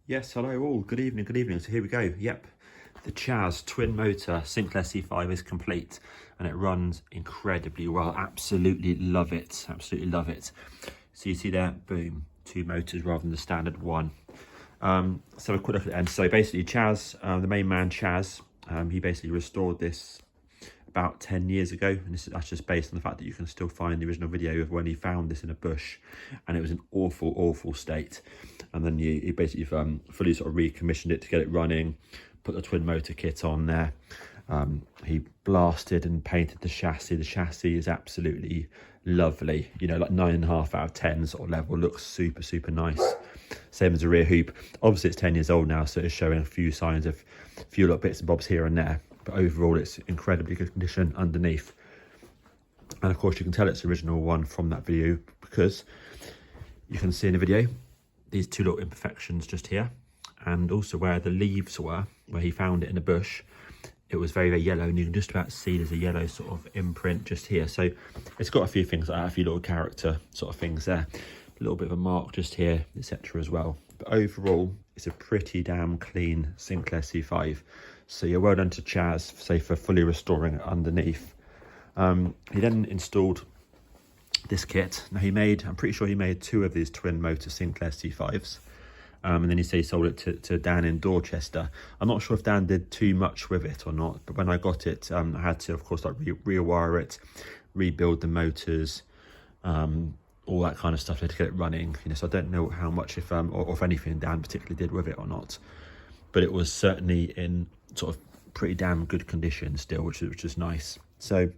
Yes, hello all. Good evening, good evening. So here we go. Yep, the Chaz twin motor Sinclair C5 is complete and it runs incredibly well. Absolutely love it. Absolutely love it. So you see there, boom, two motors rather than the standard one. So a quick look at the end. So basically Chaz, the main man Chaz, he basically restored this about 10 years ago, and that's just based on the fact that you can still find the original video of when he found this in a bush and it was in awful state, and then he basically fully sort of recommissioned it to get it running, put the twin motor kit on there. He blasted and painted the chassis is absolutely lovely, you know, like 9.5 out of 10 sort of level. Looks super nice. Same as the rear hoop. Obviously it's 10 years old now, so it's showing a few signs of a few little bits and bobs here and there, but overall it's incredibly good condition underneath. And of course you can tell it's the original one from that video because you can see in the video these two little imperfections just here, and also where the leaves were, where he found it in the bush, it was very yellow, and you can just about see there's a yellow sort of imprint just here. So it's got a few things like that, a few little character sort of things there, a little bit of a mark just here, etc. as well. But overall it's a pretty damn clean Sinclair C5. So you're well done to Chaz, say, for fully restoring it underneath. He then installed this kit. Now I'm pretty sure he made two of these twin motor Sinclair C5s. And then he sold it to Dan in Dorchester. I'm not sure if Dan did too much with it or not, but when I got it, I had to, of course, like rewire it, rebuild the motors, all that kind of stuff to get it running. You know, so I don't know how much, or if anything, Dan particularly did with it or not. But it was certainly in sort of pretty damn good condition still, which is nice. So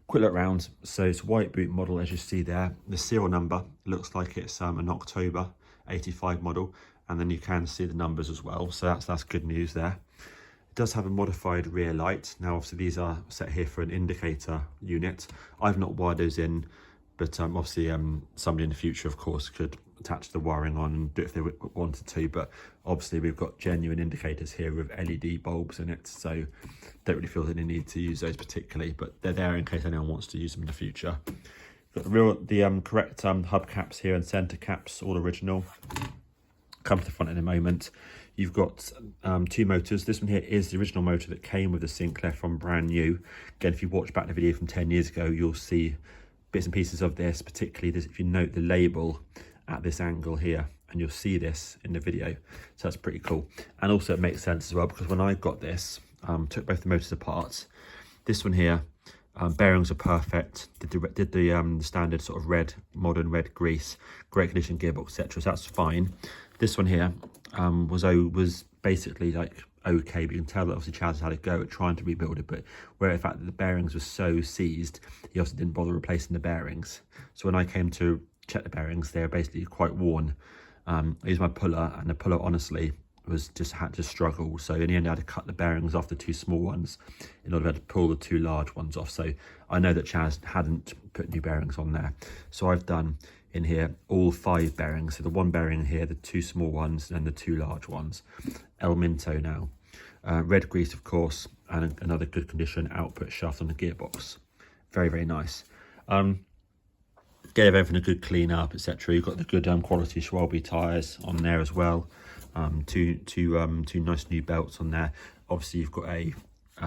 quick look round. So it's white boot model, as you see there. The serial number looks like it's an October 85 model, and then you can see the numbers as well, so that's good news there. It does have a modified rear light. Now obviously these are set here for an indicator unit. I've not wired those in, but obviously somebody in the future of course could attach the wiring on and do it if they wanted to, but obviously we've got genuine indicators here with LED bulbs in it, so don't really feel any need to use those particularly, but they're there in case anyone wants to use them in the future. Got the correct hub caps here and center caps, all original. Come to the front in a moment. You've got two motors. This one here is the original motor that came with the Sinclair from brand new. Again, if you watch back the video from 10 years ago, you'll see bits and pieces of this, particularly this, if you note the label at this angle here, and you'll see this in the video. So that's pretty cool. And also it makes sense as well, because when I got this, took both the motors apart, this one here, bearings are perfect, did the standard sort of modern red grease, great condition gearbox, etc. So that's fine. This one here was basically like okay, but you can tell that obviously Chaz had a go at trying to rebuild it, but where the fact that the bearings were so seized, he also didn't bother replacing the bearings. So when I came to check the bearings, they were basically quite worn. I used my puller, and the puller honestly had to struggle, so in the end I had to cut the bearings off the two small ones in order to pull the two large ones off. So I know that Chaz hadn't put new bearings on there, so I've done in here all 5 bearings, so the one bearing here, the 2 small ones, and the 2 large ones. El Minto now, red grease of course, and another good condition output shaft on the gearbox. Very nice. Gave everything a good clean up, etc. You've got the good quality Schwalbe tyres on there as well. Two nice new belts on there. Obviously you've got a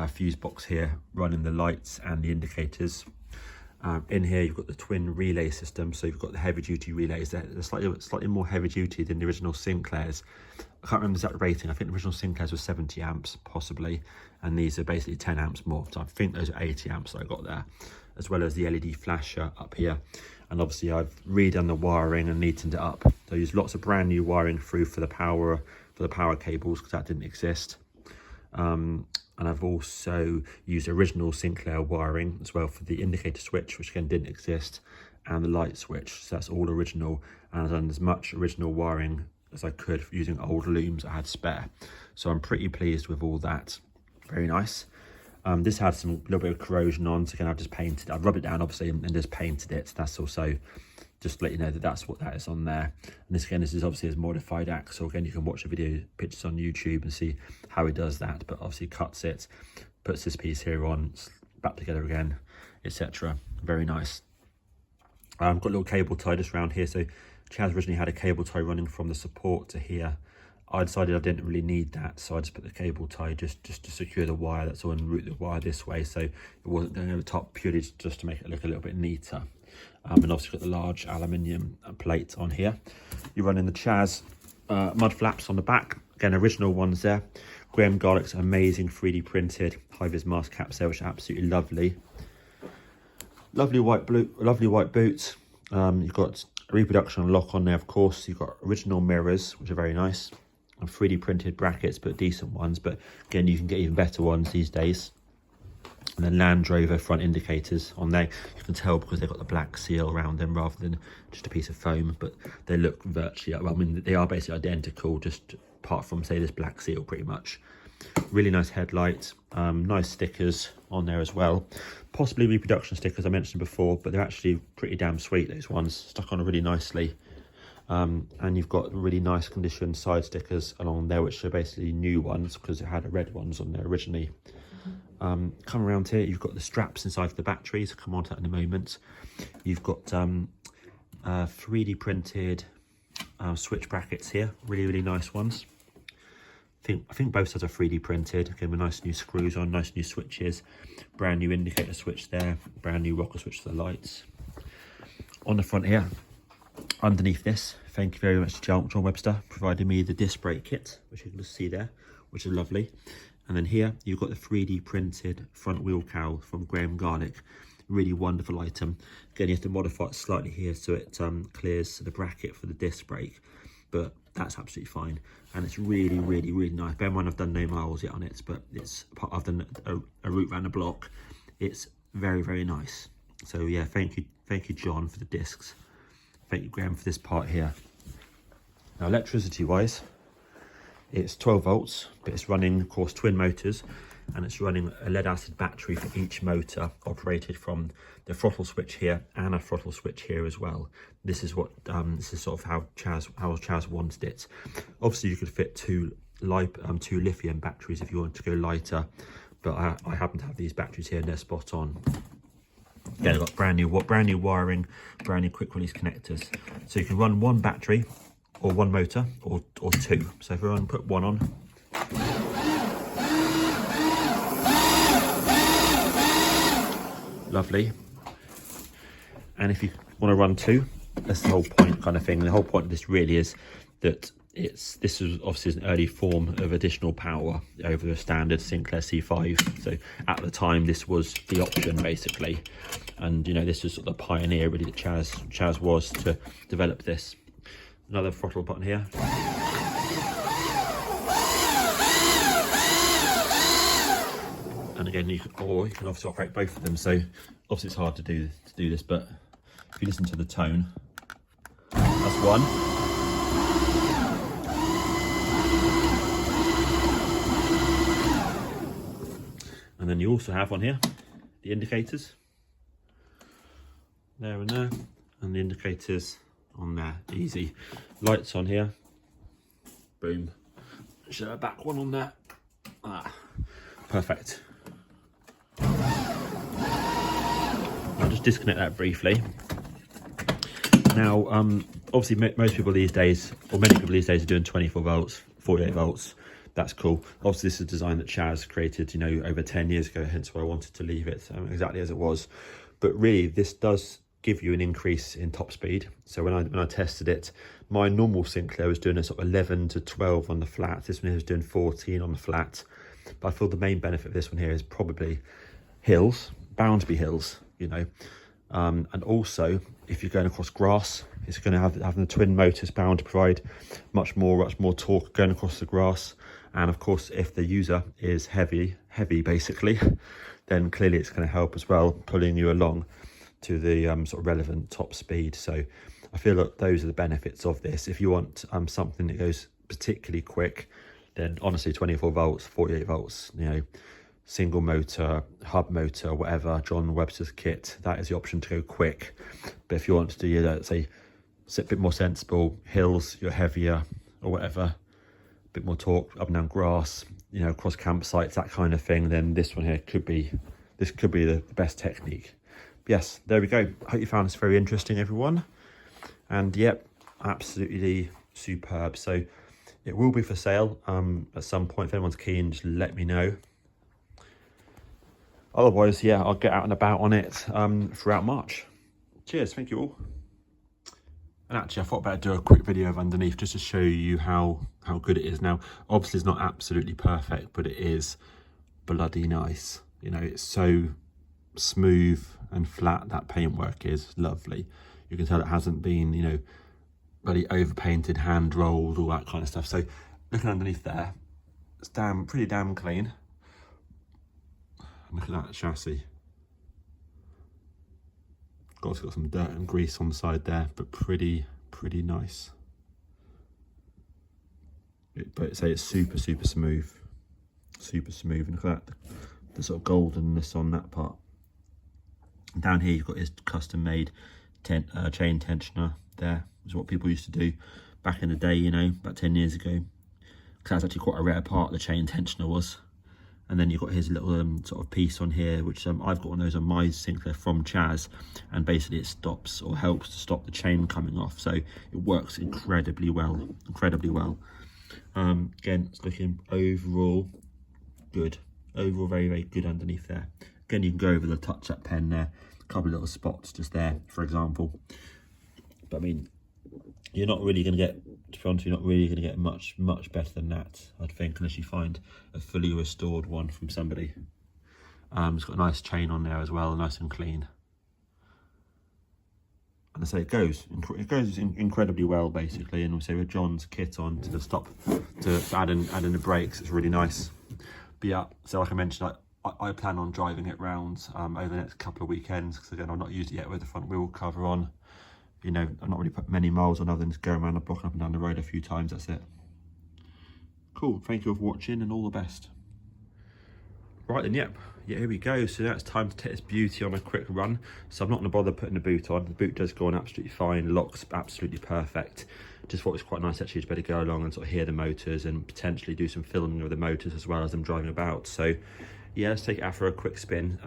fuse box here running the lights and the indicators. In here you've got the twin relay system, so you've got the heavy duty relays. They're slightly more heavy duty than the original Sinclairs. I can't remember the exact rating. I think the original Sinclairs were 70 amps possibly, and these are basically 10 amps more, so I think those are 80 amps that I got there, as well as the LED flasher up here. And obviously I've redone the wiring and neatened it up. So I used lots of brand new wiring through for the power cables, because that didn't exist. And I've also used original Sinclair wiring as well for the indicator switch, which again didn't exist, and the light switch. So that's all original, and I've done as much original wiring as I could using old looms I had spare. So I'm pretty pleased with all that. Very nice. This had some little bit of corrosion on, so again I've rubbed it down obviously and just painted it. That's also just to let you know that that's what that is on there. And this is obviously his modified axle. Again, you can watch the video pictures on YouTube and see how he does that, but obviously cuts it, puts this piece here on, back together again, etc. Very nice. I've got a little cable tie just around here. So Chaz originally had a cable tie running from the support to here, I decided I didn't really need that, so I just put the cable tie just to secure the wire. That's all, and route the wire this way, so it wasn't going over the top, purely just to make it look a little bit neater. And obviously got the large aluminium plate on here. You're running the Chaz mud flaps on the back, again original ones there. Graham Garlick's amazing 3D printed high-vis mask caps there, which are absolutely lovely. Lovely white boots. You've got reproduction lock on there, of course. You've got original mirrors, which are very nice, and 3D printed brackets, but decent ones. But again, you can get even better ones these days. And then Land Rover front indicators on there. You can tell because they've got the black seal around them rather than just a piece of foam, but they look virtually, well, I mean, they are basically identical, just apart from, say, this black seal pretty much. Really nice headlights, nice stickers on there as well. Possibly reproduction stickers I mentioned before, but they're actually pretty damn sweet, those ones, stuck on really nicely. And you've got really nice condition side stickers along there, which are basically new ones because it had red ones on there originally. Come around here, you've got the straps inside for the batteries. I'll come on to that in a moment. You've got 3D printed switch brackets here, really nice ones. I think both sides are 3D printed. Again, with nice new screws on, nice new switches, brand new indicator switch there, brand new rocker switch for the lights. On the front here, underneath this, thank you very much to John Webster, provided me the disc brake kit, which you can just see there, which is lovely. And then here, you've got the 3D printed front wheel cowl from Graham Garlick. Really wonderful item. Again, you have to modify it slightly here so it clears the bracket for the disc brake, but that's absolutely fine. And it's really nice. Bear in mind, I've done no miles yet on it, but I've done a route around the block. It's very nice. So yeah, thank you John for the discs. Thank you Graham for this part here. Now electricity wise, it's 12 volts, but it's running, of course, twin motors, and it's running a lead acid battery for each motor, operated from the throttle switch here and a throttle switch here as well. This is what this is sort of how Chaz wanted it. Obviously, you could fit two lithium batteries if you want to go lighter, but I happen to have these batteries here and they're spot on. Yeah, they've got brand new wiring, brand new quick release connectors, so you can run one battery or one motor or two. So if we put one on, lovely. And if you want to run two, that's the whole point kind of thing. The whole point of this really is that this was obviously an early form of additional power over the standard Sinclair C5. So at the time, this was the option basically, and you know, this was sort of the pioneer really that Chaz was to develop this. Another throttle button here. And again, you can obviously operate both of them. So obviously it's hard to do this, but if you listen to the tone, that's one. And then you also have on here the indicators, there and there, and the indicators on there, easy. Lights on here, boom. Show a back one on there, perfect. I'll just disconnect that briefly. Now, obviously most people these days, or many people these days, are doing 24 volts, 48 volts. That's cool. Obviously, this is a design that Chaz created, you know, over 10 years ago, hence why I wanted to leave it exactly as it was. But really, this does give you an increase in top speed. So when I tested it, my normal Sinclair was doing a sort of 11 to 12 on the flat. This one here was doing 14 on the flat. But I feel the main benefit of this one here is probably hills, bound to be hills, you know. And also, if you're going across grass, it's going to have having the twin motors bound to provide much more torque going across the grass. And of course, if the user is heavy basically, then clearly it's going to help as well, pulling you along to the sort of relevant top speed. So I feel that those are the benefits of this. If you want something that goes particularly quick, then honestly 24 volts, 48 volts, you know, single motor, hub motor, whatever, John Webster's kit, that is the option to go quick. But if you want to do, let's say, a bit more sensible, hills, you're heavier or whatever, a bit more torque, up and down grass, you know, across campsites, that kind of thing, then this one here could be the best technique. But yes, there we go. I hope you found this very interesting, everyone. And yep, absolutely superb. So It will be for sale at some point. If anyone's keen, just let me know. Otherwise, yeah, I'll get out and about on it throughout March. Cheers, thank you all. And actually, I thought I'd do a quick video of underneath just to show you how good it is now. Obviously, it's not absolutely perfect, but it is bloody nice. You know, it's so smooth and flat. That paintwork is lovely. You can tell it hasn't been, you know, bloody overpainted, hand rolled, all that kind of stuff. So looking underneath there, it's pretty damn clean. Look at that chassis. Got some dirt and grease on the side there, but pretty nice. But say it's super smooth, And look at that, the sort of goldenness on that part. And down here you've got his custom made chain tensioner. There is what people used to do back in the day, you know, about 10 years ago. Because that's actually quite a rare part, the chain tensioner was. And then you've got his little sort of piece on here, which I've got one of those on my Sinclair from Chaz, and basically it stops or helps to stop the chain coming off. So it works incredibly well, Again, it's looking overall good. Overall, very good underneath there. Again, you can go over the touch-up pen there. A couple of little spots just there, for example. But I mean, you're not really going to get, to be honest, you're not really going to get much better than that, I'd think, unless you find a fully restored one from somebody. It's got a nice chain on there as well, nice and clean. And I say it goes incredibly well, basically. And also with John's kit on to add in the brakes, it's really nice. But yeah, so like I mentioned, I plan on driving it round over the next couple of weekends, because again, I've not used it yet with the front wheel cover on. You know, I've not really put many miles on other than just going around the block and up and down the road a few times, that's it. Cool, thank you for watching and all the best. Right then, yep, yeah, here we go. So now it's time to take this beauty on a quick run. So I'm not gonna bother putting the boot on. The boot does go on absolutely fine, locks absolutely perfect. Just thought it was quite nice actually to better go along and sort of hear the motors and potentially do some filming of the motors as well as I'm driving about. So yeah, let's take it out for a quick spin.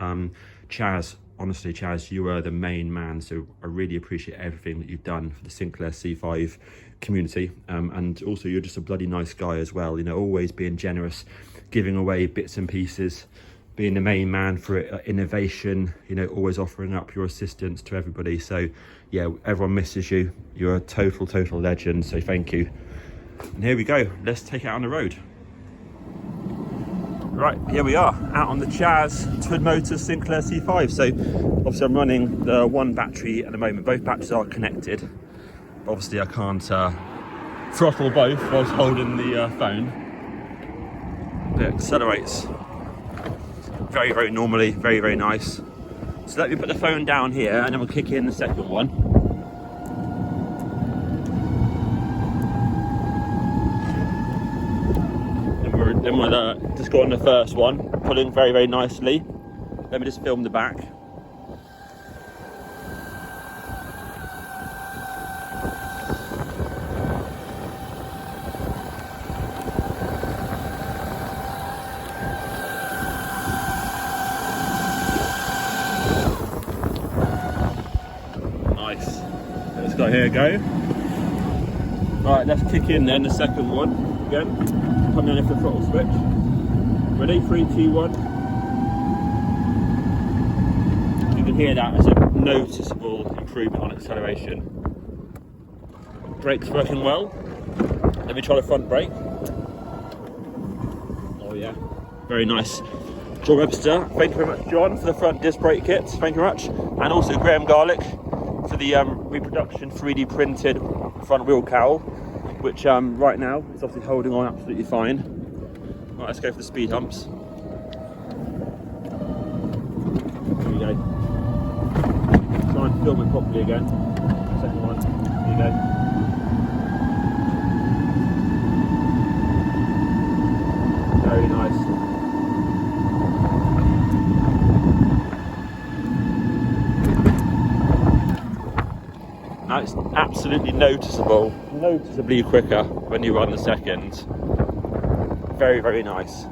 Chaz, honestly, Chaz, you are the main man, so I really appreciate everything that you've done for the Sinclair C5 community, and also you're just a bloody nice guy as well, you know, always being generous, giving away bits and pieces, being the main man for innovation, you know, always offering up your assistance to everybody. So yeah, everyone misses you. You're a total legend, so thank you. And here we go, let's take it out on the road. Right, here we are, out on the Chaz Twin Motors Sinclair C5. So obviously I'm running the one battery at the moment. Both batteries are connected. But obviously I can't throttle both whilst holding the phone. But it accelerates very normally, very nice. So let me put the phone down here and then we'll kick in the second one. Then we'll just go on the first one, pulling very nicely. Let me just film the back. Nice. Let's go, here we go. Right, let's kick in then the second one again. Come down for the throttle switch. Ready? 3, 2, 1. You can hear that as a noticeable improvement on acceleration. Brakes working well. Let me try the front brake. Oh yeah, very nice. John Webster, thank you very much, John, for the front disc brake kit. Thank you very much. And also Graham Garlick for the reproduction 3D printed front wheel cowl, which right now is obviously holding on absolutely fine. Right, let's go for the speed humps. Here we go. Try and film it properly again. Second one. Here you go. Very nice. Now it's absolutely noticeably quicker when you run the second. Very nice.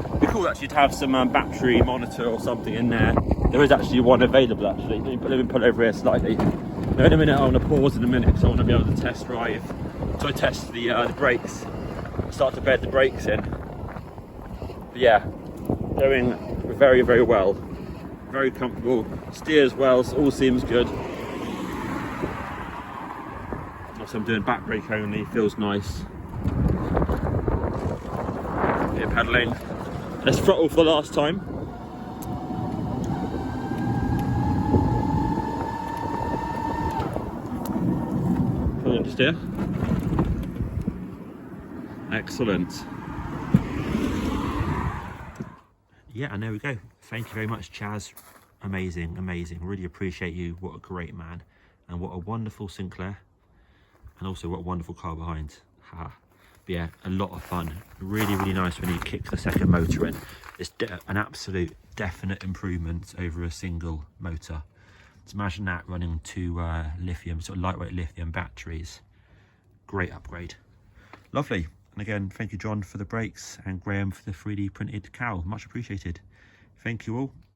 It'd be cool actually to have some battery monitor or something in there. There is actually one available actually. Let me pull over here slightly. Now in a minute, I want to pause in a minute because I want to be able to test drive So I test the brakes, start to bed the brakes in. But yeah, going very, very well. Very comfortable, steers well, so all seems good. Also I'm doing back brake only, feels nice. Bit of pedalling. Let's throttle for the last time. Pull on to steer. Excellent. Yeah, and there we go. Thank you very much, Chaz. Amazing, amazing. Really appreciate you. What a great man. And what a wonderful Sinclair. And also what a wonderful car behind. Ha. But yeah, a lot of fun. Really, really nice when you kick the second motor in. It's an absolute definite improvement over a single motor. So imagine that running two lithium, sort of lightweight lithium batteries. Great upgrade. Lovely. And again, thank you, John, for the brakes, and Graham for the 3D printed cowl. Much appreciated. Thank you all.